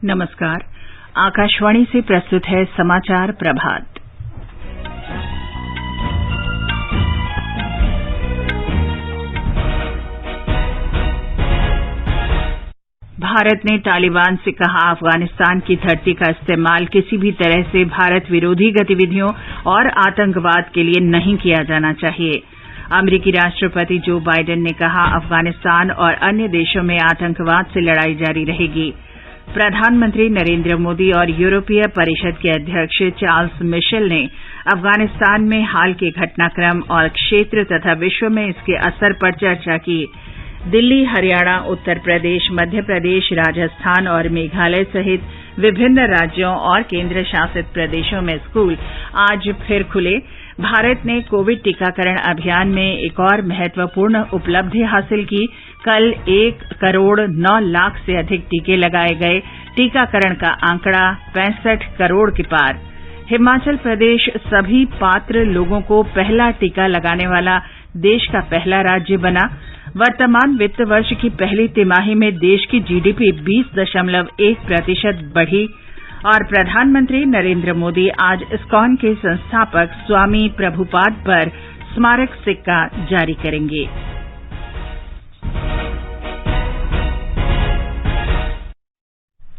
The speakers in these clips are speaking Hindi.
नमस्कार। आकाशवाणी से प्रस्तुत है समाचार प्रभात। भारत ने तालिबान से कहा, अफगानिस्तान की धरती का इस्तेमाल किसी भी तरह से भारत विरोधी गतिविधियों और आतंकवाद के लिए नहीं किया जाना चाहिए। अमेरिकी राष्ट्रपति जो बाइडेन ने कहा, अफगानिस्तान और अन्य देशों में आतंकवाद से लड़ाई जारी रहेगी। प्रधानमंत्री नरेंद्र मोदी और यूरोपीय परिषद के अध्यक्ष चार्ल्स मिशेल ने अफगानिस्तान में हाल के घटनाक्रम और क्षेत्र तथा विश्व में इसके असर पर चर्चा की। दिल्ली, हरियाणा, उत्तर प्रदेश, मध्य प्रदेश, राजस्थान और मेघालय सहित विभिन्न राज्यों और केंद्र शासित प्रदेशों में स्कूल आज फिर खुले। भारत ने कोविड टीकाकरण अभियान में एक और महत्वपूर्ण उपलब्धि हासिल की। कल 1 करोड़ 9 लाख से अधिक टीके लगाए गए। टीकाकरण का आंकड़ा 65 करोड़ के पार। हिमाचल प्रदेश सभी पात्र लोगों को पहला टीका लगाने वाला देश का पहला राज्य बना। वर्तमान वित्त वर्ष की पहली तिमाही में देश की जीडीपी 20.1% बढ़ी। और प्रधानमंत्री नरेंद्र मोदी आज इस्कॉन के संस्थापक स्वामी प्रभुपाद पर स्मारक सिक्का जारी करेंगे।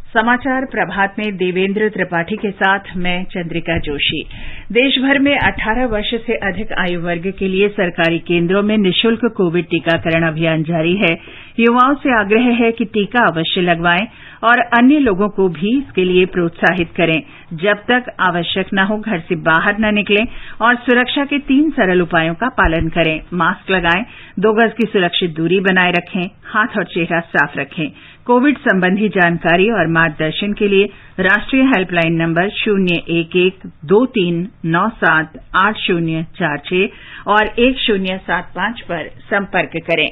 समाचार प्रभात में देवेंद्र त्रिपाठी के साथ मैं चंद्रिका जोशी। देश भर में 18 वर्ष से अधिक आयु वर्ग के लिए सरकारी केंद्रों में निःशुल्क कोविड टीकाकरण अभियान जारी है। युवाओं से आग्रह है कि टीका अवश्य लगवाएं और अन्य लोगों को भी इसके लिए प्रोत्साहित करें। जब तक आवश्यक न हो, घर से बाहर न निकलें और सुरक्षा के 3 सरल उपायों का पालन करें। मास्क लगाएं, 2 गज की सुरक्षित दूरी बनाए रखें, हाथ और चेहरा साफ रखें। कोविड संबंधी जानकारी और मार्गदर्शन के लिए राष्ट्रीय हेल्पलाइन नंबर 011-2397804 और 1075 पर संपर्क करें।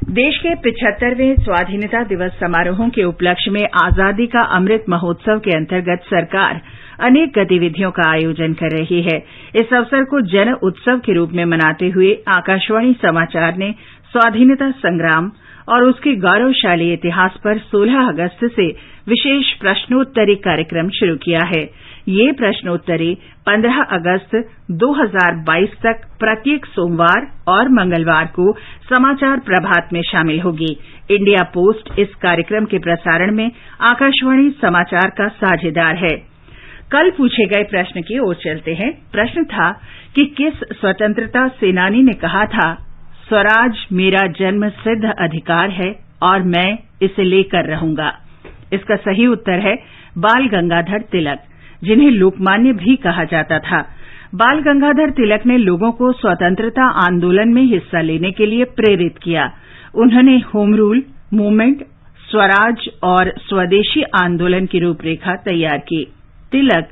देश के 75वें स्वाधीनता दिवस समारोहों के उपलक्ष्य में आजादी का अमृत महोत्सव के अंतर्गत सरकार अनेक गतिविधियों का आयोजन कर रही है। इस अवसर को जन उत्सव के रूप में मनाते हुए आकाशवाणी समाचार ने स्वाधीनता संग्राम और उसके गौरवशाली इतिहास पर 16 अगस्त से विशेष प्रश्नोत्तरी कार्यक्रम शुरू किया है। ये प्रश्नोत्तरी 15 अगस्त 2022 तक प्रत्येक सोमवार और मंगलवार को समाचार प्रभात में शामिल होगी। इंडिया पोस्ट इस कार्यक्रम के प्रसारण में आकाशवाणी समाचार का साझेदार है। कल पूछे गए प्रश्न की ओर चलते हैं। प्रश्न था कि किस स्वतंत्रता सेनानी ने कहा था, स्वराज मेरा जन्म सिद्ध अधिकार है और मैं इसे लेकर रहूंगा। इसका सही उत्तर है बाल गंगाधर तिलक, जिन्हें लोकमान्य भी कहा जाता था। बाल गंगाधर तिलक ने लोगों को स्वतंत्रता आंदोलन में हिस्सा लेने के लिए प्रेरित किया। उन्होंने होम रूल मूवमेंट, स्वराज और स्वदेशी आंदोलन की रूपरेखा तैयार की। तिलक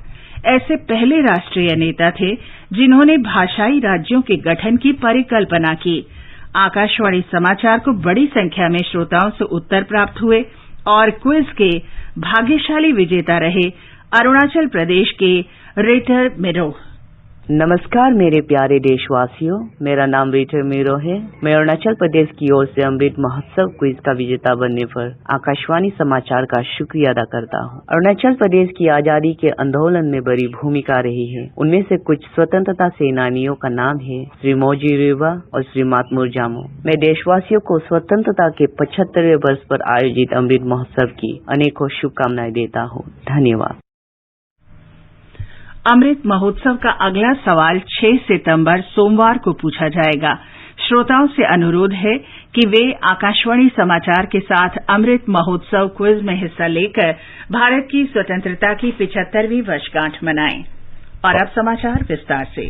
ऐसे पहले राष्ट्रीय नेता थे जिन्होंने भाषाई राज्यों के गठन की परिकल्पना की। आकाशवाणी समाचार को बड़ी संख्या में श्रोताओं से उत्तर प्राप्त हुए और क्विज के भाग्यशाली विजेता रहे अरुणाचल प्रदेश के रेटर मेरो। नमस्कार मेरे प्यारे देशवासियों, मेरा नाम रेटर मेरो है। मैं अरुणाचल प्रदेश की ओर से अमृत महोत्सव क्विज का विजेता बनने पर आकाशवाणी समाचार का शुक्रिया अदा करता हूँ। अरुणाचल प्रदेश की आजादी के आंदोलन में बड़ी भूमिका रही है। उनमें से कुछ स्वतंत्रता सेनानियों का नाम है श्री मोजी रेबा और श्री मातमुर जामो। मैं देशवासियों को स्वतंत्रता के 75वें वर्ष पर आयोजित अमृत महोत्सव की अनेकों शुभकामनाएं देता हूँ। धन्यवाद। अमृत महोत्सव का अगला सवाल 6 सितंबर सोमवार को पूछा जाएगा। श्रोताओं से अनुरोध है कि वे आकाशवाणी समाचार के साथ अमृत महोत्सव क्विज में हिस्सा लेकर भारत की स्वतंत्रता की 75वीं वर्षगांठ मनाएं। और अब समाचार विस्तार से।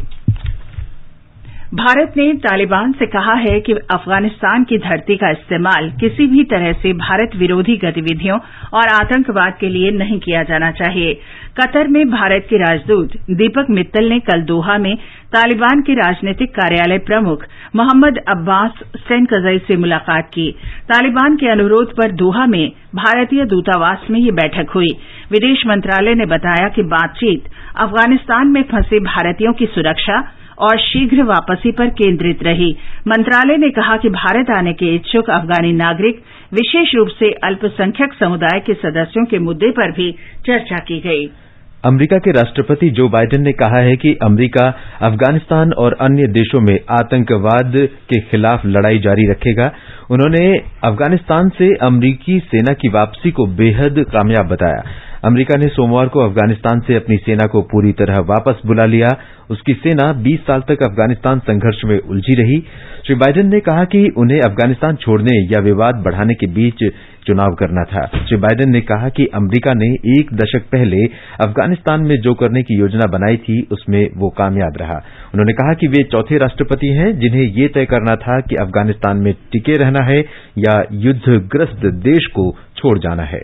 भारत ने तालिबान से कहा है कि अफगानिस्तान की धरती का इस्तेमाल किसी भी तरह से भारत विरोधी गतिविधियों और आतंकवाद के लिए नहीं किया जाना चाहिए। कतर में भारत के राजदूत दीपक मित्तल ने कल दोहा में तालिबान के राजनीतिक कार्यालय प्रमुख मोहम्मद अब्बास स्टेनकज़ई से मुलाकात की। तालिबान के अनुरोध पर दोहा में भारतीय दूतावास में ये बैठक हुई। विदेश मंत्रालय ने बताया कि बातचीत अफगानिस्तान में फंसे भारतीयों की सुरक्षा और शीघ्र वापसी पर केंद्रित रही। मंत्रालय ने कहा कि भारत आने के इच्छुक अफगानी नागरिक, विशेष रूप से अल्पसंख्यक समुदाय के सदस्यों के मुद्दे पर भी चर्चा की गई। अमेरिका के राष्ट्रपति जो बाइडेन ने कहा है कि अमेरिका अफगानिस्तान और अन्य देशों में आतंकवाद के खिलाफ लड़ाई जारी रखेगा। उन्होंने अफगानिस्तान से अमेरिकी सेना की वापसी को बेहद कामयाब बताया। अमेरिका ने सोमवार को अफगानिस्तान से अपनी सेना को पूरी तरह वापस बुला लिया। उसकी सेना 20 साल तक अफगानिस्तान संघर्ष में उलझी रही। श्री बाइडेन ने कहा कि उन्हें अफगानिस्तान छोड़ने या विवाद बढ़ाने के बीच चुनाव करना था। श्री बाइडेन ने कहा कि अमेरिका ने 1 दशक पहले अफगानिस्तान में जो करने की योजना बनाई थी उसमें वो कामयाब रहा। उन्होंने कहा कि वे चौथे राष्ट्रपति हैं जिन्हें ये तय करना था कि अफगानिस्तान में टिके रहना है या युद्धग्रस्त देश को छोड़ जाना है।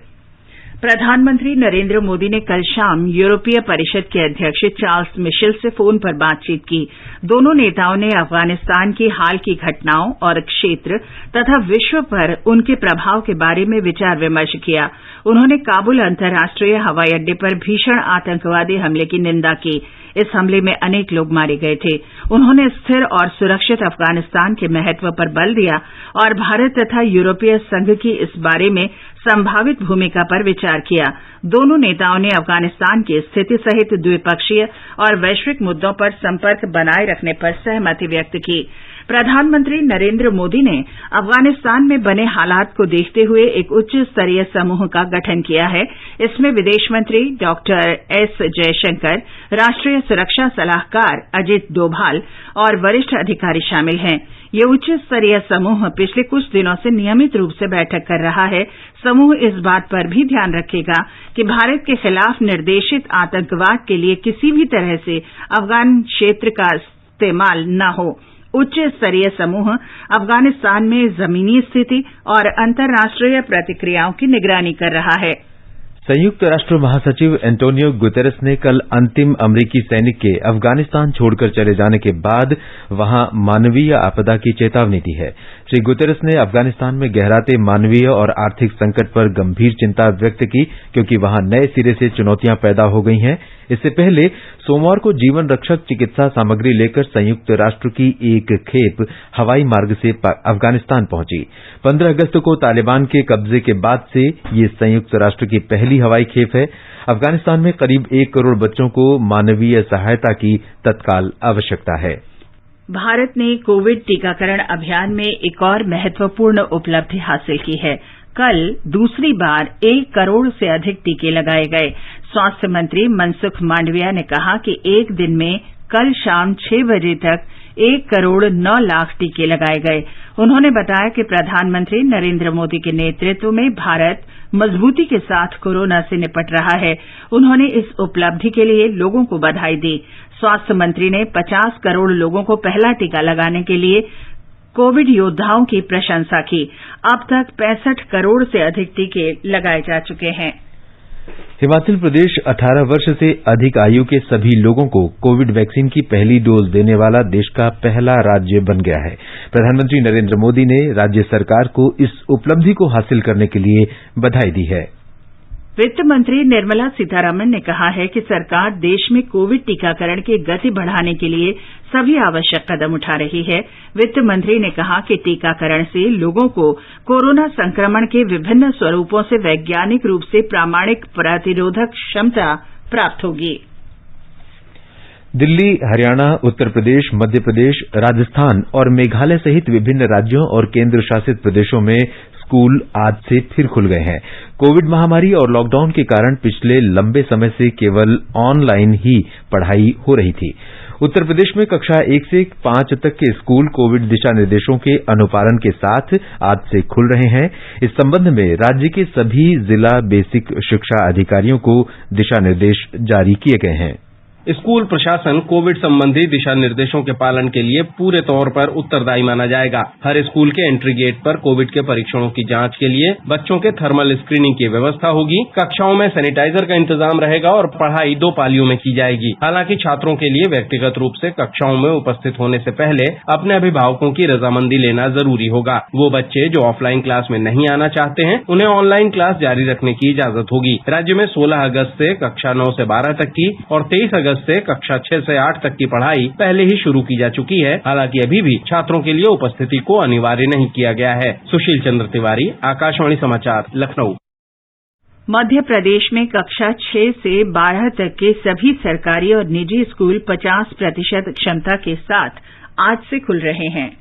प्रधानमंत्री नरेंद्र मोदी ने कल शाम यूरोपीय परिषद के अध्यक्ष चार्ल्स मिशेल से फोन पर बातचीत की। दोनों नेताओं ने अफगानिस्तान की हाल की घटनाओं और क्षेत्र तथा विश्व पर उनके प्रभाव के बारे में विचार विमर्श किया। उन्होंने काबुल अंतर्राष्ट्रीय हवाई अड्डे पर भीषण आतंकवादी हमले की निंदा की। इस हमले में अनेक लोग मारे गए थे। उन्होंने स्थिर और सुरक्षित अफगानिस्तान के महत्व पर बल दिया और भारत तथा यूरोपीय संघ की इस बारे में संभावित भूमिका पर विचार किया। दोनों नेताओं ने अफगानिस्तान की स्थिति सहित द्विपक्षीय और वैश्विक मुद्दों पर संपर्क बनाए रखने पर सहमति व्यक्त की। प्रधानमंत्री नरेंद्र मोदी ने अफगानिस्तान में बने हालात को देखते हुए एक उच्च स्तरीय समूह का गठन किया है। इसमें विदेश मंत्री डॉक्टर एस जयशंकर, राष्ट्रीय सुरक्षा सलाहकार अजित डोभाल और वरिष्ठ अधिकारी शामिल हैं। ये उच्च स्तरीय समूह पिछले कुछ दिनों से नियमित रूप से बैठक कर रहा है। समूह इस बात पर भी ध्यान रखेगा कि भारत के खिलाफ निर्देशित आतंकवाद के लिए किसी भी तरह से अफगान क्षेत्र का इस्तेमाल न हो। उच्च स्तरीय समूह अफगानिस्तान में जमीनी स्थिति और अंतर्राष्ट्रीय प्रतिक्रियाओं की निगरानी कर रहा है। संयुक्त राष्ट्र महासचिव एंटोनियो गुतेरेस ने कल अंतिम अमेरिकी सैनिक के अफगानिस्तान छोड़कर चले जाने के बाद वहां मानवीय आपदा की चेतावनी दी है। श्री गुतेरेस ने अफगानिस्तान में गहराते मानवीय और आर्थिक संकट पर गंभीर चिंता व्यक्त की, क्योंकि वहां नए सिरे से चुनौतियां पैदा हो गई हैं। इससे पहले सोमवार को जीवन रक्षक चिकित्सा सामग्री लेकर संयुक्त राष्ट्र की एक खेप हवाई मार्ग से अफगानिस्तान पहुंची। 15 अगस्त को तालिबान के कब्जे के बाद से ये संयुक्त राष्ट्र की पहली हवाई खेप है। अफगानिस्तान में करीब 1 करोड़ बच्चों को मानवीय सहायता की तत्काल आवश्यकता है। भारत ने कोविड टीकाकरण अभियान में एक और महत्वपूर्ण उपलब्धि हासिल की है। कल दूसरी बार 1 करोड़ से अधिक टीके लगाए गए। स्वास्थ्य मंत्री मनसुख मांडविया ने कहा कि एक दिन में कल शाम 6 बजे तक 1 करोड़ 9 लाख टीके लगाए गए। उन्होंने बताया कि प्रधानमंत्री नरेंद्र मोदी के नेतृत्व में भारत मजबूती के साथ कोरोना से निपट रहा है। उन्होंने इस उपलब्धि के लिए लोगों को बधाई दी। स्वास्थ्य मंत्री ने 50 करोड़ लोगों को पहला टीका लगाने के लिए कोविड योद्धाओं की प्रशंसा की। अब तक 65 करोड़ से अधिक टीके लगाए जा चुके हैं। हिमाचल प्रदेश 18 वर्ष से अधिक आयु के सभी लोगों को कोविड वैक्सीन की पहली डोज देने वाला देश का पहला राज्य बन गया है। प्रधानमंत्री नरेंद्र मोदी ने राज्य सरकार को इस उपलब्धि को हासिल करने के लिए बधाई दी है। वित्त मंत्री निर्मला सीतारमण ने कहा है कि सरकार देश में कोविड टीकाकरण की गति बढ़ाने के लिए सभी आवश्यक कदम उठा रही है। वित्त मंत्री ने कहा कि टीकाकरण से लोगों को कोरोना संक्रमण के विभिन्न स्वरूपों से वैज्ञानिक रूप से प्रामाणिक प्रतिरोधक क्षमता प्राप्त होगी। दिल्ली, हरियाणा, उत्तर प्रदेश, मध्य प्रदेश, राजस्थान और मेघालय सहित विभिन्न राज्यों और केंद्र शासित प्रदेशों में स्कूल आज से फिर खुल गए हैं। कोविड महामारी और लॉकडाउन के कारण पिछले लंबे समय से केवल ऑनलाइन ही पढ़ाई हो रही थी। उत्तर प्रदेश में कक्षा 1 से 5 तक के स्कूल कोविड दिशा निर्देशों के अनुपालन के साथ आज से खुल रहे हैं। इस संबंध में राज्य के सभी जिला बेसिक शिक्षा अधिकारियों को दिशा निर्देश जारी किए गए हैं। स्कूल प्रशासन कोविड संबंधी दिशा निर्देशों के पालन के लिए पूरे तौर पर उत्तरदायी माना जाएगा। हर स्कूल के एंट्री गेट पर कोविड के परीक्षणों की जांच के लिए बच्चों के थर्मल स्क्रीनिंग की व्यवस्था होगी। कक्षाओं में सैनिटाइजर का इंतजाम रहेगा और पढ़ाई 2 पालियों में की जाएगी। हालांकि छात्रों के लिए व्यक्तिगत रूप से कक्षाओं में उपस्थित होने से पहले अपने अभिभावकों की रजामंदी लेना जरूरी होगा। वो बच्चे जो ऑफलाइन क्लास में नहीं आना चाहते हैं, उन्हें ऑनलाइन क्लास जारी रखने की इजाजत होगी। राज्य में 16 अगस्त से कक्षा 9 से 12 तक की और 23 अगस्त अगस्त से कक्षा 6 से 8 तक की पढ़ाई पहले ही शुरू की जा चुकी है। हालांकि अभी भी छात्रों के लिए उपस्थिति को अनिवार्य नहीं किया गया है। सुशील चंद्र तिवारी, आकाशवाणी समाचार, लखनऊ। मध्य प्रदेश में कक्षा 6 से 12 तक के सभी सरकारी और निजी स्कूल 50% क्षमता के साथ आज से खुल रहे हैं।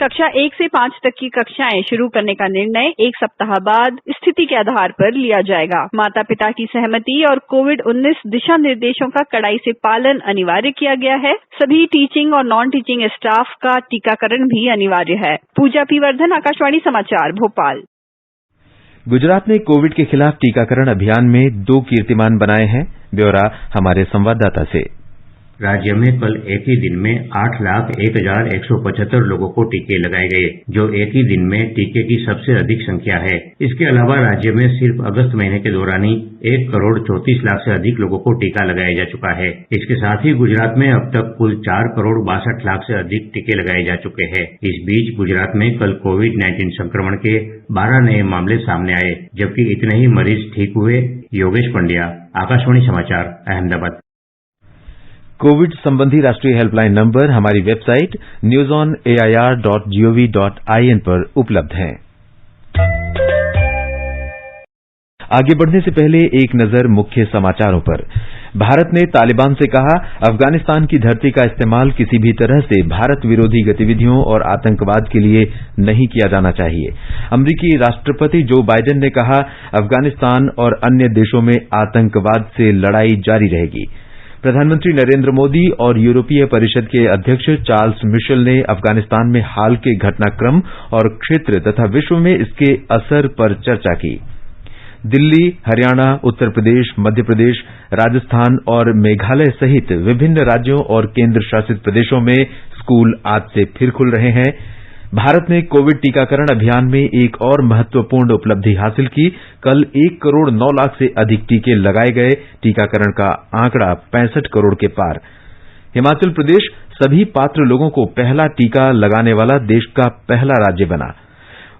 कक्षा 1 से 5 तक की कक्षाएं शुरू करने का निर्णय 1 सप्ताह बाद स्थिति के आधार पर लिया जाएगा। माता पिता की सहमति और कोविड-19 दिशा निर्देशों का कड़ाई से पालन अनिवार्य किया गया है। सभी टीचिंग और नॉन टीचिंग स्टाफ का टीकाकरण भी अनिवार्य है। पूजा पी वर्धन, आकाशवाणी समाचार, भोपाल। गुजरात ने कोविड के खिलाफ टीकाकरण अभियान में 2 कीर्तिमान बनाए हैं। ब्यौरा हमारे संवाददाता से। राज्य में कल एक ही दिन में 8,01,175 लोगों को टीके लगाए गए, जो एक ही दिन में टीके की सबसे अधिक संख्या है। इसके अलावा राज्य में सिर्फ अगस्त महीने के दौरान ही 1,34,00,000 से अधिक लोगों को टीका लगाया जा चुका है। इसके साथ ही गुजरात में अब तक कुल 4,62,00,000 से अधिक टीके लगाए जा चुके हैं। इस बीच गुजरात में कल कोविड-19 संक्रमण के 12 नए मामले सामने आए, जबकि इतने ही मरीज ठीक हुए। योगेश पंड्या, आकाशवाणी समाचार, अहमदाबाद। कोविड संबंधी राष्ट्रीय हेल्पलाइन नंबर हमारी वेबसाइट newsonair.gov.in पर उपलब्ध हैं। आगे बढ़ने से पहले एक नजर मुख्य समाचारों पर। भारत ने तालिबान से कहा, अफगानिस्तान की धरती का इस्तेमाल किसी भी तरह से भारत विरोधी गतिविधियों और आतंकवाद के लिए नहीं किया जाना चाहिए। अमरीकी राष्ट्रपति जो बाइडेन ने कहा, अफगानिस्तान और अन्य देशों में आतंकवाद से लड़ाई जारी रहेगी। प्रधानमंत्री नरेंद्र मोदी और यूरोपीय परिषद के अध्यक्ष चार्ल्स मिशेल ने अफगानिस्तान में हाल के घटनाक्रम और क्षेत्र तथा विश्व में इसके असर पर चर्चा की। दिल्ली, हरियाणा, उत्तर प्रदेश, मध्य प्रदेश, राजस्थान और मेघालय सहित विभिन्न राज्यों और केंद्र शासित प्रदेशों में स्कूल आज से फिर खुल रहे हैं। भारत ने कोविड टीकाकरण अभियान में एक और महत्वपूर्ण उपलब्धि हासिल की। कल 1 करोड़ 9 लाख से अधिक टीके लगाए गए। टीकाकरण का आंकड़ा 65 करोड़ के पार। हिमाचल प्रदेश सभी पात्र लोगों को पहला टीका लगाने वाला देश का पहला राज्य बना।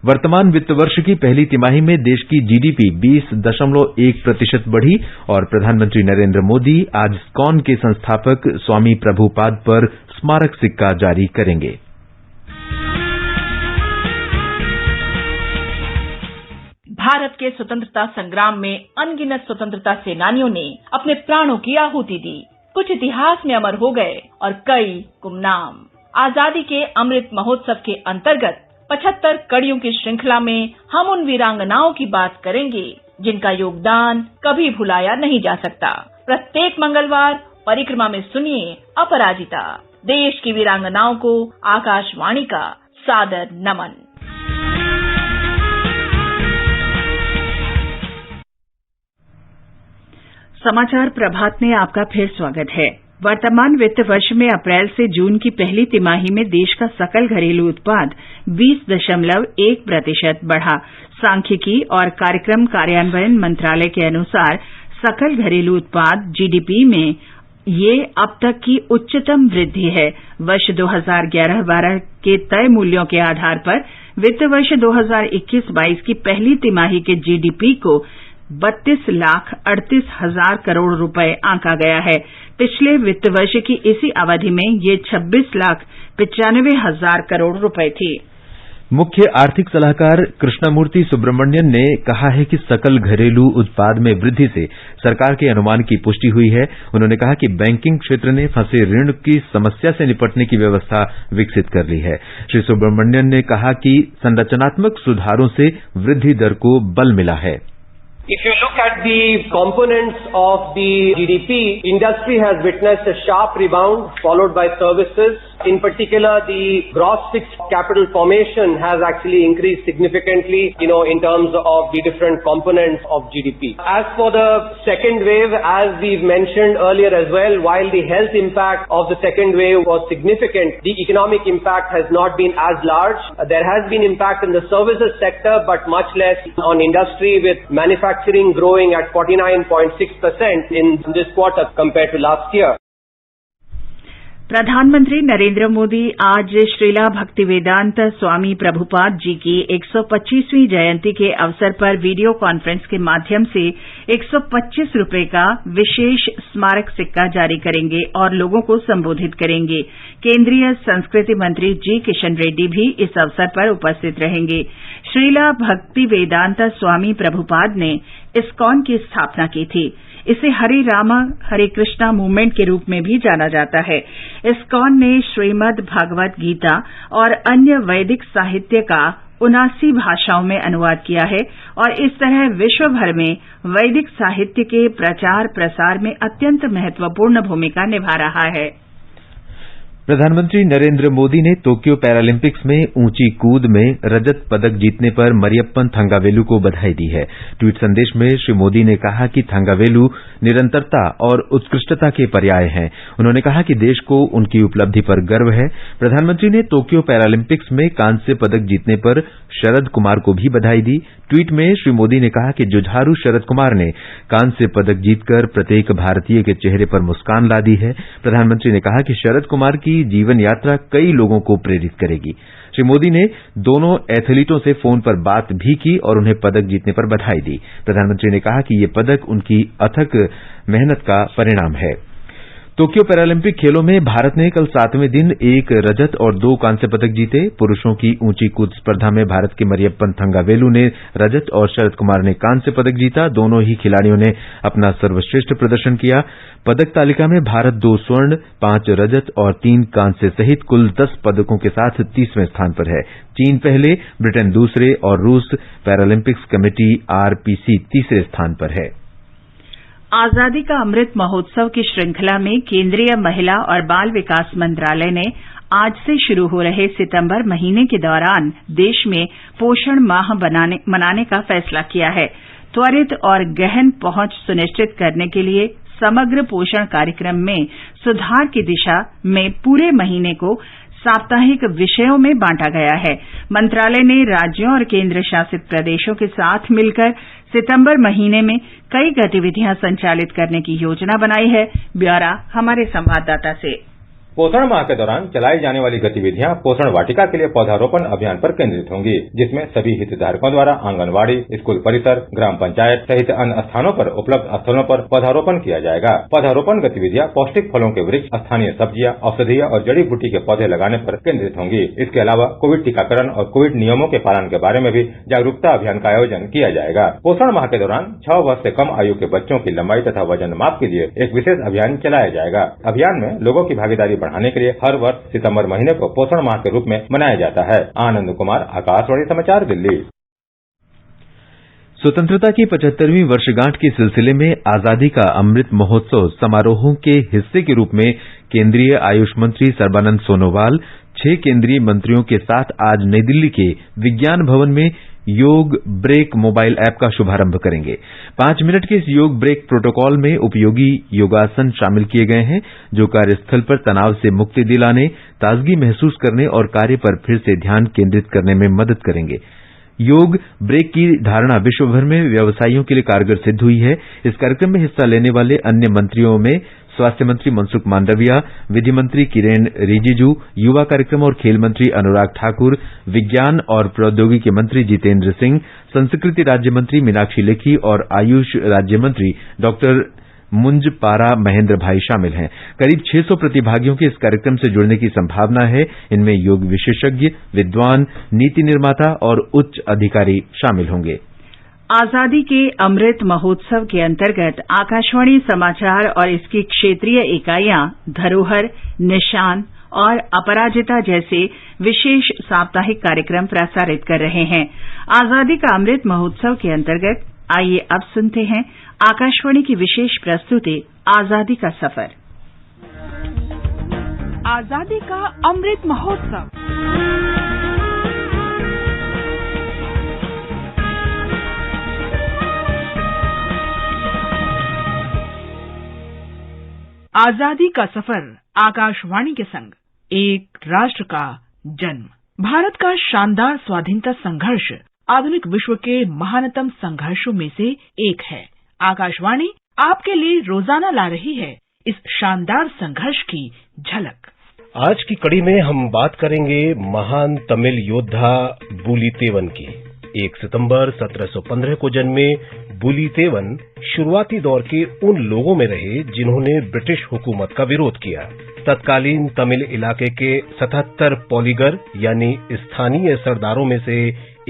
वर्तमान वित्त वर्ष की पहली तिमाही में देश की जीडीपी 20.1% बढ़ी और प्रधानमंत्री नरेंद्र मोदी आज इस्कॉन के संस्थापक स्वामी प्रभुपाद पर स्मारक सिक्का जारी करेंगे। भारत के स्वतंत्रता संग्राम में अनगिनत स्वतंत्रता सेनानियों ने अपने प्राणों की आहुति दी। कुछ इतिहास में अमर हो गए और कई गुमनाम। आजादी के अमृत महोत्सव के अंतर्गत 75 कड़ियों की श्रृंखला में हम उन वीरांगनाओं की बात करेंगे जिनका योगदान कभी भुलाया नहीं जा सकता। प्रत्येक मंगलवार परिक्रमा में सुनिए अपराजिता, देश की वीरांगनाओं को आकाशवाणी का सादर नमन। समाचार प्रभात में आपका फिर स्वागत है। वर्तमान वित्त वर्ष में अप्रैल से जून की पहली तिमाही में देश का सकल घरेलू उत्पाद 20.1% बढ़ा। सांख्यिकी और कार्यक्रम कार्यान्वयन मंत्रालय के अनुसार सकल घरेलू उत्पाद जीडीपी में ये अब तक की उच्चतम वृद्धि है। वर्ष 2011-12 के तय मूल्यों के आधार पर वित्त वर्ष 2021-22 की पहली तिमाही के जीडीपी को 32,38,000 करोड़ रुपए आंका गया है। पिछले वित्त वर्ष की इसी अवधि में ये 26,95,000 करोड़ रुपए थी। मुख्य आर्थिक सलाहकार कृष्णमूर्ति सुब्रमण्यन ने कहा है कि सकल घरेलू उत्पाद में वृद्धि से सरकार के अनुमान की पुष्टि हुई है। उन्होंने कहा कि बैंकिंग क्षेत्र ने फंसे ऋण की समस्या से निपटने की व्यवस्था विकसित कर ली है। श्री सुब्रमण्यन ने कहा कि संरचनात्मक सुधारों से वृद्धि दर को बल मिला है। If you look at the components of the GDP, industry has witnessed a sharp rebound followed by services. In particular, the gross fixed capital formation has actually increased significantly, in terms of the different components of GDP. As for the second wave, as we've mentioned earlier as well, while the health impact of the second wave was significant, the economic impact has not been as large. There has been impact in the services sector, but much less on industry, with manufacturing growing at 49.6% in this quarter compared to last year. प्रधानमंत्री नरेंद्र मोदी आज श्रीला भक्तिवेदांत स्वामी प्रभुपाद जी की 125वीं जयंती के अवसर पर वीडियो कॉन्फ्रेंस के माध्यम से 125 रुपये का विशेष स्मारक सिक्का जारी करेंगे और लोगों को संबोधित करेंगे। केंद्रीय संस्कृति मंत्री जी किशन रेड्डी भी इस अवसर पर उपस्थित रहेंगे। श्रीला भक्तिवेदांत स्वामी प्रभुपाद ने इस्कॉन की स्थापना की थी। इसे हरे रामा हरे कृष्णा मूवमेंट के रूप में भी जाना जाता है। इस्कॉन ने श्रीमद् भागवत गीता और अन्य वैदिक साहित्य का 79 भाषाओं में अनुवाद किया है और इस तरह विश्व भर में वैदिक साहित्य के प्रचार प्रसार में अत्यंत महत्वपूर्ण भूमिका निभा रहा है। प्रधानमंत्री नरेंद्र मोदी ने टोक्यो पैरालंपिक्स में ऊंची कूद में रजत पदक जीतने पर मरियप्पन थंगावेलु को बधाई दी है। ट्वीट संदेश में श्री मोदी ने कहा कि थंगावेलु निरंतरता और उत्कृष्टता के पर्याय हैं। उन्होंने कहा कि देश को उनकी उपलब्धि पर गर्व है। प्रधानमंत्री ने टोक्यो पैरालंपिक्स में कांस्य पदक जीतने पर शरद कुमार को भी बधाई दी। ट्वीट में श्री मोदी ने कहा कि जुझारू शरद कुमार ने कांस्य पदक जीतकर प्रत्येक भारतीय के चेहरे पर मुस्कान ला दी है। प्रधानमंत्री ने कहा कि शरद कुमार की जीवन यात्रा कई लोगों को प्रेरित करेगी। श्री मोदी ने दोनों एथलीटों से फोन पर बात भी की और उन्हें पदक जीतने पर बधाई दी। प्रधानमंत्री ने कहा कि ये पदक उनकी अथक मेहनत का परिणाम है। टोक्यो पैरालंपिक खेलों में भारत ने कल 7वें दिन 1 रजत और 2 कांस्य पदक जीते। पुरुषों की ऊंची कूद स्पर्धा में भारत के मरियप्पन थंगावेलु ने रजत और शरद कुमार ने कांस्य पदक जीता। दोनों ही खिलाड़ियों ने अपना सर्वश्रेष्ठ प्रदर्शन किया। पदक तालिका में भारत 2 स्वर्ण, 5 रजत और 3 कांस्य सहित कुल 10 पदकों के साथ 30वें स्थान पर है। चीन पहले, ब्रिटेन दूसरे और रूस पैरालंपिक्स कमेटी RPC तीसरे स्थान पर है। आजादी का अमृत महोत्सव की श्रृंखला में केंद्रीय महिला और बाल विकास मंत्रालय ने आज से शुरू हो रहे सितंबर महीने के दौरान देश में पोषण माह मनाने का फैसला किया है। त्वरित और गहन पहुंच सुनिश्चित करने के लिए समग्र पोषण कार्यक्रम में सुधार की दिशा में पूरे महीने को साप्ताहिक विषयों में बांटा गया है। मंत्रालय ने राज्यों और केंद्र शासित प्रदेशों के साथ मिलकर सितंबर महीने में कई गतिविधियां संचालित करने की योजना बनाई है। ब्यौरा हमारे संवाददाता से। पोषण माह के दौरान चलाई जाने वाली गतिविधियां पोषण वाटिका के लिए पौधारोपण अभियान पर केंद्रित होंगी, जिसमें सभी हितधारकों द्वारा आंगनवाड़ी, स्कूल परिसर, ग्राम पंचायत सहित अन्य स्थानों पर उपलब्ध स्थलों पर पौधारोपण किया जाएगा। पौधारोपण गतिविधियां पौष्टिक फलों के वृक्ष, स्थानीय सब्जियां, औषधीय और जड़ी बूटी के पौधे लगाने पर केंद्रित होंगी। इसके अलावा कोविड टीकाकरण और कोविड नियमों के पालन के बारे में भी जागरूकता अभियान का आयोजन किया जाएगा। पोषण माह के दौरान 6 वर्ष से कम आयु के बच्चों की लंबाई तथा वजन माप के लिए एक विशेष अभियान चलाया जाएगा। अभियान में लोगों की भागीदारी बढ़ाने के लिए हर वर्ष सितंबर महीने को पोषण माह के रूप में मनाया जाता है। आनंद कुमार, आकाशवाणी समाचार, दिल्ली। स्वतंत्रता की 75वीं वर्षगांठ के सिलसिले में आजादी का अमृत महोत्सव समारोहों के हिस्से के रूप में केंद्रीय आयुष मंत्री सर्बानंद सोनोवाल 6 केंद्रीय मंत्रियों के साथ आज नई दिल्ली के विज्ञान भवन में योग ब्रेक मोबाइल ऐप का शुभारंभ करेंगे। 5 मिनट के इस योग ब्रेक प्रोटोकॉल में उपयोगी योगासन शामिल किए गए हैं, जो कार्यस्थल पर तनाव से मुक्ति दिलाने, ताजगी महसूस करने और कार्य पर फिर से ध्यान केंद्रित करने में मदद करेंगे। योग ब्रेक की धारणा विश्व भर में व्यवसायियों के लिए कारगर सिद्ध हुई है। इस कार्यक्रम में हिस्सा लेने वाले अन्य मंत्रियों में स्वास्थ्य मंत्री मनसुख मांडविया, विधि मंत्री किरेन रिजिजू, युवा कार्यक्रम और खेल मंत्री अनुराग ठाकुर, विज्ञान और प्रौद्योगिकी मंत्री जितेंद्र सिंह, संस्कृति राज्य मंत्री मीनाक्षी लेखी और आयुष राज्य मंत्री डॉक्टर मुंजपारा महेंद्र भाई शामिल हैं। करीब 600 प्रतिभागियों के इस कार्यक्रम से जुड़ने की संभावना है। इनमें योग विशेषज्ञ, विद्वान, नीति निर्माता और उच्च अधिकारी शामिल होंगे। आजादी के अमृत महोत्सव के अंतर्गत आकाशवाणी समाचार और इसकी क्षेत्रीय इकाइयां धरोहर, निशान और अपराजिता जैसे विशेष साप्ताहिक कार्यक्रम प्रसारित कर रहे हैं। आजादी का अमृत महोत्सव के अंतर्गत आइए अब सुनते हैं आकाशवाणी की विशेष प्रस्तुति आजादी का सफर। आजादी का अमृत महोत्सव। आजादी का सफर आकाशवाणी के संग एक राष्ट्र का जन्म। भारत का शानदार स्वाधीनता संघर्ष आधुनिक विश्व के महानतम संघर्षों में से एक है। आकाशवाणी आपके लिए रोजाना ला रही है इस शानदार संघर्ष की झलक। आज की कड़ी में हम बात करेंगे महान तमिल योद्धा बुलितेवन की। 1 सितंबर 1715 को जन्मे बुलितेवन शुरुआती दौर के उन लोगों में रहे जिन्होंने ब्रिटिश हुकूमत का विरोध किया। तत्कालीन तमिल इलाके के 77 पॉलीगर यानी स्थानीय सरदारों में से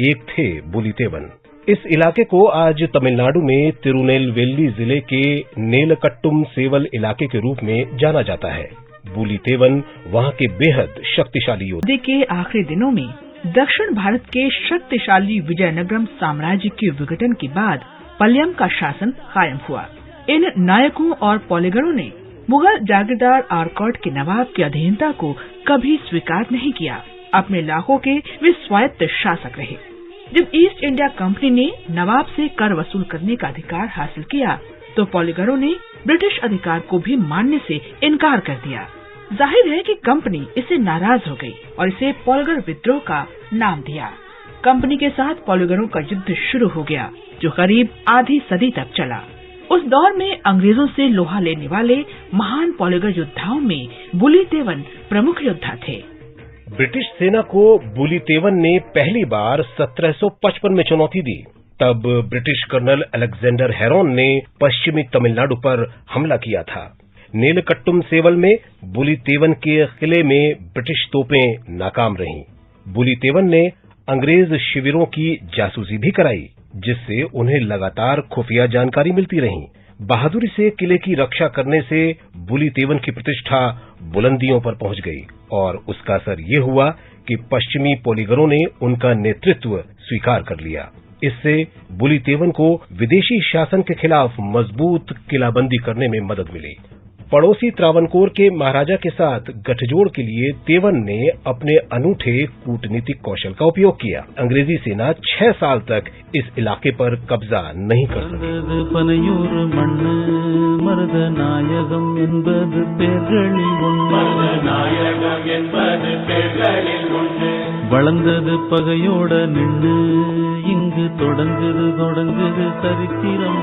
एक थे बुलितेवन। इस इलाके को आज तमिलनाडु में तिरुनेलवेली जिले के नेलकट्टुम सेवल इलाके के रूप में जाना जाता है। बुलितेवन वहां के बेहद शक्तिशाली योद्धे के आखिरी दिनों में दक्षिण भारत के शक्तिशाली विजयनगरम साम्राज्य के विघटन के बाद पल्लम का शासन कायम हुआ। इन नायकों और पॉलीगरों ने मुगल जागीरदार आरकॉट के नवाब की अधीनता को कभी स्वीकार नहीं किया। अपने इलाकों के वे स्वायत्त शासक रहे। जब ईस्ट इंडिया कंपनी ने नवाब से कर वसूल करने का अधिकार हासिल किया तो पॉलीगरों ने ब्रिटिश अधिकार को भी मानने से इनकार कर दिया। जाहिर है कि कंपनी इससे नाराज हो गई और इसे पॉलीगर विद्रोह का नाम दिया। कंपनी के साथ पॉलीगरों का युद्ध शुरू हो गया जो करीब आधी सदी तक चला। उस दौर में अंग्रेजों से लोहा लेने वाले महान पॉलीगर योद्धाओं में बुलितेवन प्रमुख योद्धा थे। ब्रिटिश सेना को बुलितेवन ने पहली बार 1755 में चुनौती दी। तब ब्रिटिश कर्नल अलेक्जेंडर हेरोन ने पश्चिमी तमिलनाडु पर हमला किया था। नेलकट्टुम सेवल में बुलितेवन के किले में ब्रिटिश तोपें नाकाम रहीं। बुलितेवन ने अंग्रेज शिविरों की जासूसी भी कराई जिससे उन्हें लगातार खुफिया जानकारी मिलती रही। बहादुरी से किले की रक्षा करने से बुलितेवन की प्रतिष्ठा बुलंदियों पर पहुंच गई और उसका असर ये हुआ कि पश्चिमी पॉलीगरों ने उनका नेतृत्व स्वीकार कर लिया। इससे बुलितेवन को विदेशी शासन के खिलाफ मजबूत किलाबंदी करने में मदद मिली। पड़ोसी त्रावणकोर के महाराजा के साथ गठजोड़ के लिए तेवन ने अपने अनूठे कूटनीतिक कौशल का उपयोग किया। अंग्रेजी सेना 6 साल तक इस इलाके पर कब्जा नहीं कर सकी। வளர்ந்தது பகையோட நின்று இங்கு தொடங்குது சரித்திரம்।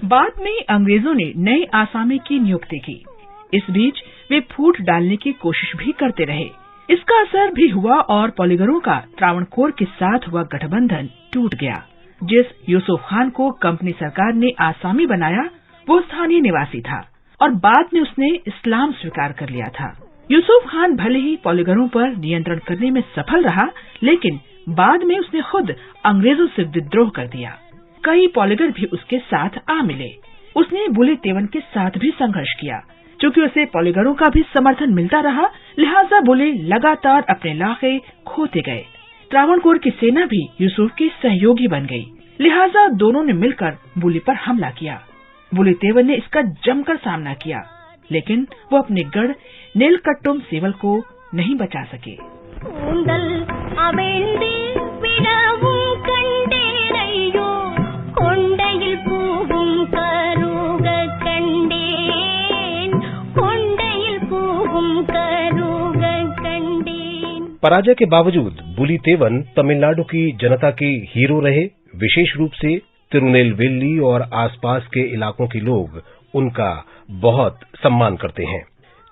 बाद में अंग्रेजों ने नए आसामी की नियुक्ति की। इस बीच वे फूट डालने की कोशिश भी करते रहे। इसका असर भी हुआ और पॉलीगरों का त्रावणकोर के साथ हुआ गठबंधन टूट गया। जिस यूसुफ खान को कंपनी सरकार ने आसामी बनाया वो स्थानीय निवासी था और बाद में उसने इस्लाम स्वीकार कर लिया था। यूसुफ खान भले ही पॉलीगरों पर नियंत्रण करने में सफल रहा लेकिन बाद में उसने खुद अंग्रेजों से विद्रोह कर दिया। कई पॉलीगर भी उसके साथ आ मिले। उसने बुलितेवन के साथ भी संघर्ष किया। चूंकि उसे पॉलीगरों का भी समर्थन मिलता रहा लिहाजा बुली लगातार अपने इलाके खोते गए। त्रावणकोर की सेना भी यूसुफ की सहयोगी बन गई। लिहाजा दोनों ने मिलकर बुली पर हमला किया। बुलितेवन ने इसका जमकर सामना किया लेकिन वो अपने गढ़ नेलकट्टुम सेवल को नहीं बचा सके। पराजय के बावजूद बुलितेवन तमिलनाडु की जनता के हीरो रहे। विशेष रूप से तिरुनेलवेली और आसपास के इलाकों के लोग उनका बहुत सम्मान करते हैं।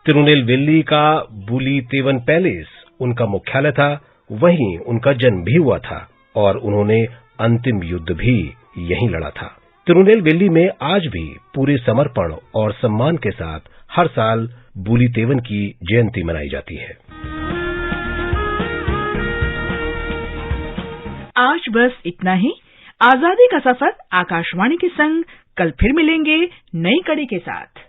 तिरुनेलवेली का बुलितेवन पैलेस उनका मुख्यालय था। वहीं उनका जन्म भी हुआ था और उन्होंने अंतिम युद्ध भी यहीं लड़ा था। तिरुनेलवेली में आज भी पूरे समर्पण और सम्मान के साथ हर साल बुलितेवन की जयंती मनाई जाती है। आज बस इतना ही। आजादी का सफर आकाशवाणी के संग कल फिर मिलेंगे नई कड़ी के साथ।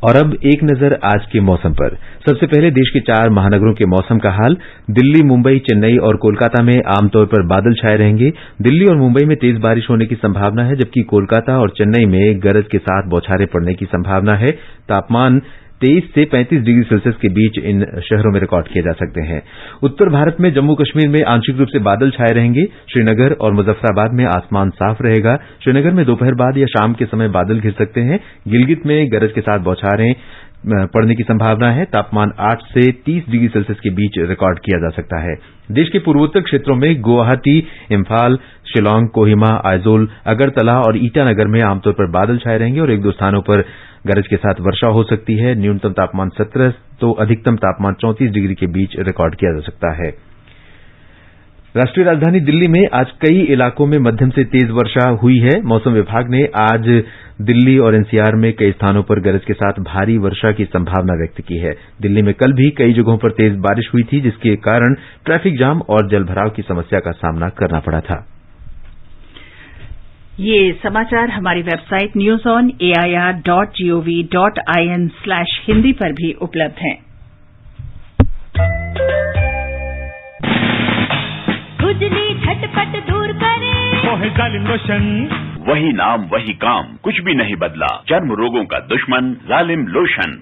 और अब एक नजर आज के मौसम पर। सबसे पहले देश के 4 महानगरों के मौसम का हाल। दिल्ली, मुंबई, चेन्नई और कोलकाता में आमतौर पर बादल छाए रहेंगे। दिल्ली और मुंबई में तेज बारिश होने की संभावना है जबकि कोलकाता और चेन्नई में गरज के साथ बौछारें पड़ने की संभावना है। तापमान 23 से 35 डिग्री सेल्सियस के बीच इन शहरों में रिकॉर्ड किए जा सकते हैं। उत्तर भारत में जम्मू कश्मीर में आंशिक रूप से बादल छाए रहेंगे। श्रीनगर और मुजफ्फराबाद में आसमान साफ रहेगा। श्रीनगर में दोपहर बाद या शाम के समय बादल घिर सकते हैं। गिलगित में गरज के साथ बौछारें, पड़ने की संभावना है। तापमान 8 से 30 डिग्री सेल्सियस के बीच रिकॉर्ड किया जा सकता है। देश के पूर्वोत्तर क्षेत्रों में गुवाहाटी, इम्फाल, शिलांग, कोहिमा, आइजोल, अगरतला और ईटानगर में आमतौर पर बादल छाए रहेंगे और एक दो स्थानों पर गरज के साथ वर्षा हो सकती है। न्यूनतम तापमान 17 तो अधिकतम तापमान 34 डिग्री के बीच रिकॉर्ड किया जा सकता है। राष्ट्रीय राजधानी दिल्ली में आज कई इलाकों में मध्यम से तेज वर्षा हुई है। मौसम विभाग ने आज दिल्ली और एनसीआर में कई स्थानों पर गरज के साथ भारी वर्षा की संभावना व्यक्त की है। दिल्ली में कल भी कई जगहों पर तेज बारिश हुई थी, जिसके कारण ट्रैफिक जाम और जलभराव की समस्या का सामना करना पड़ा था। ये समाचार हमारी वेबसाइट newsonair.gov.in/hindi पर भी उपलब्ध हैं। खुजली झटपट दूर करे जालिम लोशन, वही नाम वही काम, कुछ भी नहीं बदला। चर्म रोगों का दुश्मन जालिम लोशन।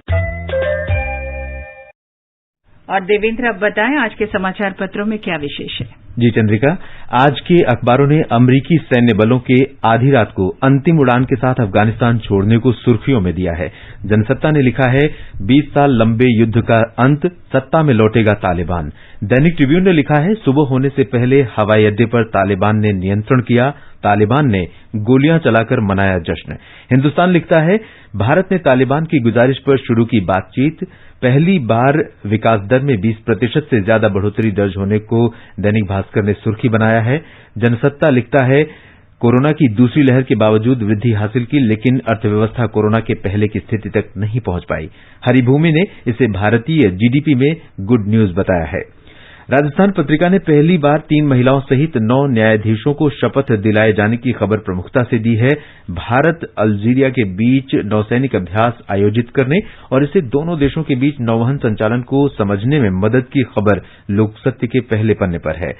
और देवेंद्र, अब बताएं आज के समाचार पत्रों में क्या विशेष है। जी चंद्रिका, आज के अखबारों ने अमेरिकी सैन्य बलों के आधी रात को अंतिम उड़ान के साथ अफगानिस्तान छोड़ने को सुर्खियों में दिया है। जनसत्ता ने लिखा है 20 साल लंबे युद्ध का अंत, सत्ता में लौटेगा तालिबान। दैनिक ट्रिब्यून ने लिखा है सुबह होने से पहले हवाई अड्डे पर तालिबान ने नियंत्रण किया, तालिबान ने गोलियां चलाकर मनाया जश्न। हिंदुस्तान लिखता है भारत ने तालिबान की गुजारिश पर शुरू की बातचीत, पहली बार विकास दर में 20% से ज्यादा बढ़ोतरी दर्ज होने को दैनिक भास्कर ने सुर्खी बनाया है। जनसत्ता लिखता है कोरोना की दूसरी लहर के बावजूद वृद्धि हासिल की, लेकिन अर्थव्यवस्था कोरोना के पहले की स्थिति तक नहीं पहुंच पाई। हरिभूमि ने इसे भारतीय जीडीपी में गुड न्यूज बताया है। राजस्थान पत्रिका ने पहली बार 3 महिलाओं सहित 9 न्यायाधीशों को शपथ दिलाए जाने की खबर प्रमुखता से दी है। भारत अल्जीरिया के बीच नौसैनिक अभ्यास आयोजित करने और इससे दोनों देशों के बीच नौवहन संचालन को समझने में मदद की खबर लोकसत्य के पहले पन्ने पर है।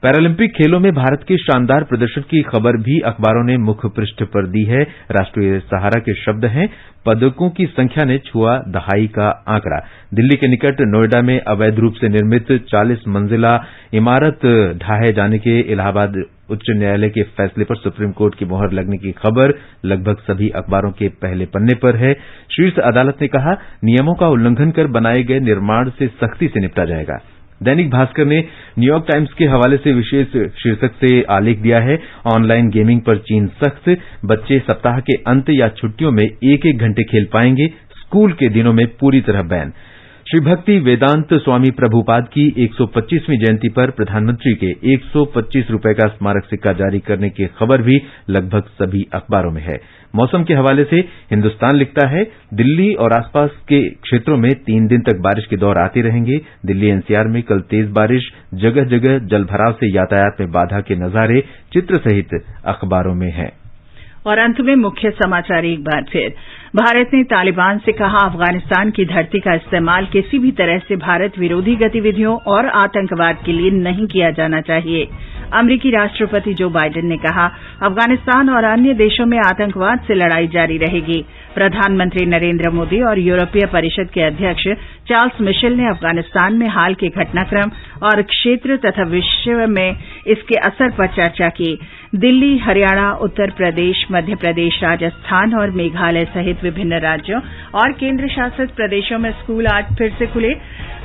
पैरालंपिक खेलों में भारत के शानदार प्रदर्शन की खबर भी अखबारों ने मुख्य पृष्ठ पर दी है। राष्ट्रीय सहारा के शब्द हैं पदकों की संख्या ने छुआ दहाई का आंकड़ा। दिल्ली के निकट नोएडा में अवैध रूप से निर्मित 40 मंजिला इमारत ढहाए जाने के इलाहाबाद उच्च न्यायालय के फैसले पर सुप्रीम कोर्ट की मोहर लगने की खबर लगभग सभी अखबारों के पहले पन्ने पर है। शीर्ष अदालत ने कहा नियमों का उल्लंघन कर बनाए गए निर्माण से सख्ती से निपटा जाएगा। दैनिक भास्कर ने न्यूयॉर्क टाइम्स के हवाले से विशेष शीर्षक से आलेख दिया है ऑनलाइन गेमिंग पर चीन सख्त, बच्चे सप्ताह के अंत या छुट्टियों में 1-1 घंटे खेल पाएंगे, स्कूल के दिनों में पूरी तरह बैन। श्री भक्ति वेदांत स्वामी प्रभुपाद की 125वीं जयंती पर प्रधानमंत्री के 125 रुपए का स्मारक सिक्का जारी करने की खबर भी लगभग सभी अखबारों में है। मौसम के हवाले से हिंदुस्तान लिखता है दिल्ली और आसपास के क्षेत्रों में 3 दिन तक बारिश के दौर आते रहेंगे। दिल्ली एनसीआर में कल तेज बारिश, जगह जगह जलभराव से यातायात में बाधा के नजारे चित्र सहित अखबारों में हैं। और अंत में मुख्य समाचार एक बार फिर। भारत ने तालिबान से कहा अफगानिस्तान की धरती का इस्तेमाल किसी भी तरह से भारत विरोधी गतिविधियों और आतंकवाद के लिए नहीं किया जाना चाहिए। अमरीकी राष्ट्रपति जो बाइडेन ने कहा अफगानिस्तान और अन्य देशों में आतंकवाद से लड़ाई जारी रहेगी। प्रधानमंत्री नरेंद्र मोदी और यूरोपीय परिषद के अध्यक्ष चार्ल्स मिशेल ने अफगानिस्तान में हाल के घटनाक्रम और क्षेत्र तथा विश्व में इसके असर पर चर्चा की। दिल्ली, हरियाणा, उत्तर प्रदेश, मध्य प्रदेश, राजस्थान और मेघालय सहित विभिन्न राज्यों और केंद्र शासित प्रदेशों में स्कूल आज फिर से खुले।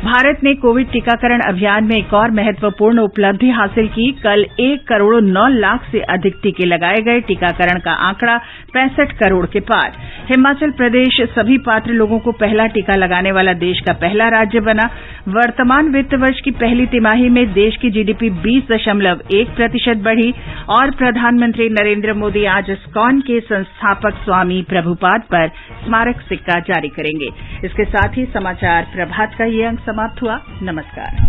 भारत ने कोविड टीकाकरण अभियान में एक और महत्वपूर्ण उपलब्धि हासिल की। कल 1 करोड़ 9 लाख से अधिक टीके लगाए गए। टीकाकरण का आंकड़ा 65 करोड़ के पार। हिमाचल प्रदेश सभी पात्र लोगों को पहला टीका लगाने वाला देश का पहला राज्य बना। वर्तमान वित्त वर्ष की पहली तिमाही में देश की जीडीपी 20.1% बढ़ी। और प्रधानमंत्री नरेंद्र मोदी आज इस्कॉन के संस्थापक स्वामी प्रभुपाद पर स्मारक सिक्का जारी करेंगे। इसके साथ ही समाचार प्रभात का ये अंक समाप्त हुआ। नमस्कार।